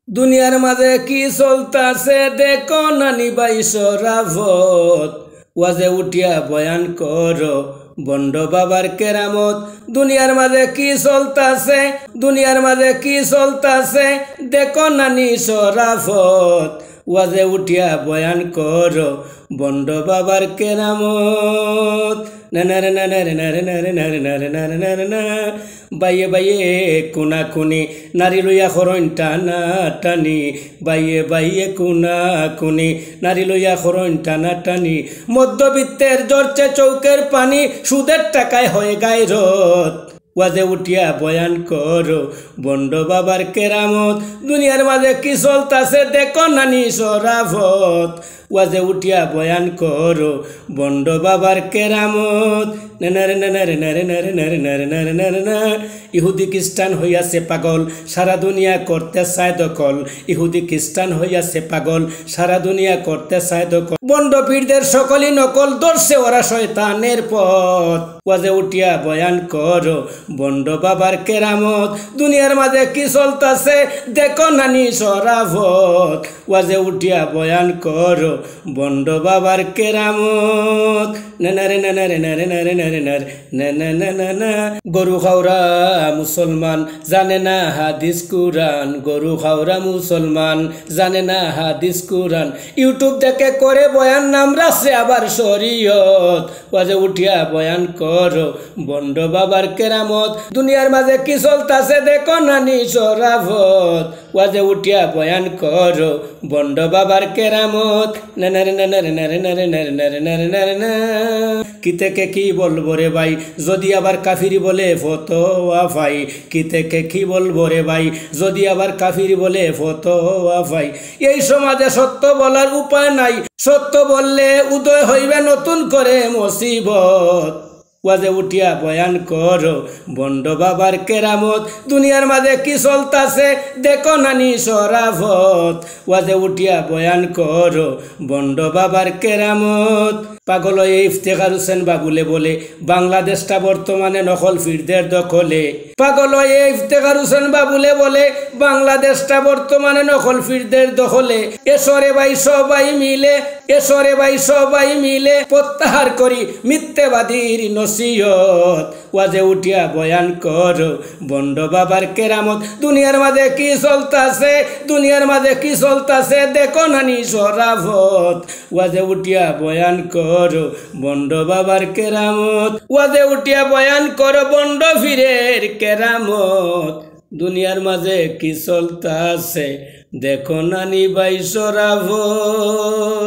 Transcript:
দুনিয়ার মাঝে কি চলতাছে দেখো নানি ভাই সরাফত ওয়াজে উঠিয়া বয়ান করো বন্ড বাবার কেরামত। দুনিয়ার মাঝে কি চলতাছে, দুনিয়ার মাঝে কি চলতাছে দেখো নানি সরাফত ওয়াজে উঠিয়া বয়ান করো বন্ড বাবার কেরামত। নারে নারে নারে নারে নারে নারে নারে নারে না বাইয়ে বাইয়ে কুনা কুনি নারী লইয়া খরণ টানা টানি, বাইয়ে বাইয়ে কুনা কুনি নারী লইয়া খরণ টানা টানি। মধ্যবিত্তের জরছে চৌকের পানি, সুদের টাকায় হয়ে গায়রত ওয়াজে উঠিয়া বয়ান করো বন্ড বাবার কেরামত। দুনিয়ার মাঝে কি চলতাছে দেখো নানি সরাফত ওয়াজে উঠিয়া বয়ান করো বন্ড বাবার কেরামত। নারে নারে নারে নারে নারে নারে নারে নারে না ইহুদি খ্রিস্টান হইয়াছে পাগল, সারা দুনিয়া করতে চায় দখল। ইহুদি খ্রিস্টান হইয়াছে পাগল, সারা দুনিয়া করতে চায় দখল। বন্ড পীরদের সকলই নকল, ধরছে ওরা শয়তানের পথ ওয়াজে উঠিয়া বয়ান করো বন্ড বাবার কেরামত। দুনিয়ার মাঝে কি চলতাছে দেখো নানি সরাফত ওয়াজে উঠিয়া বয়ান করো বন্ড বাবার কেরামত। নারে নারে নারে নারে নারে নারে না না গরু খাওরা মুসলমান জানে না হাদিস কুরআন, গরু খাওরা মুসলমান জানে না হাদিস কুরআন। ইউটিউব দেখে করে বয়ান নাম রাখছে আবার শরীয়ত ওয়াজে উঠিয়া বয়ান করো বন্ড বাবার কেরামত। দুনিয়ার মাঝে কি চলতাছে দেখো নানি সরাফত ওয়াজে উঠিয়া বয়ান করো বন্ড বাবার কেরামত। নারে নারে নারে নারে নারে নারে নারে নারে না কি থেকে কি বলবো রে ভাই যদি আবার কাফিরি বলে ফতোয়া ভাই, কি থেকে কি বলবো রে ভাই যদি আবার কাফিরি বলে ফতোয়া ভাই। এই সমাজে সত্য বলার উপায় নাই, সত্য বললে উদয় হইবে নতুন করে মুসিবত ওয়াজে উঠিয়া বয়ান করো বন্ড বাবার কেরামত। দুনিয়ার মাঝে কি চলতাছে দেখো নানি সরাফত ওয়াজে উঠিয়া বয়ান করো বন্ড বাবার কেরামত। পাগল ইফতেখার হোসেন বাবুলে বলে বাংলাদেশটা বর্তমানে নকল ফিরদের দখলে। পাগল ইফতেখার হোসেন বাবুলে বলে বাংলাদেশটা বর্তমানে নকল ফিরদের দখলে। এসরে ভাই সবাই মিলে, এসরে ভাই সবাই মিলে প্রত্যাহার করি মিথ্যেবাদীর নসিহত ওয়াজে উঠিয়া বয়ান করো বন্ড বাবার কেরামত। দুনিয়ার মাঝে কি চলতাছে, দুনিয়ার মাঝে কি চলতাছে দেখো নানি সরাফত ওয়াজে উঠিয়া বয়ান করো বন্ড বাবার কেরামত। ওয়াজে উঠিয়া বয়ান করো বন্ড ফিরের কেরামত। দুনিয়ার মাঝে কি চলতাছে দেখো নানি ভাই সরাফত।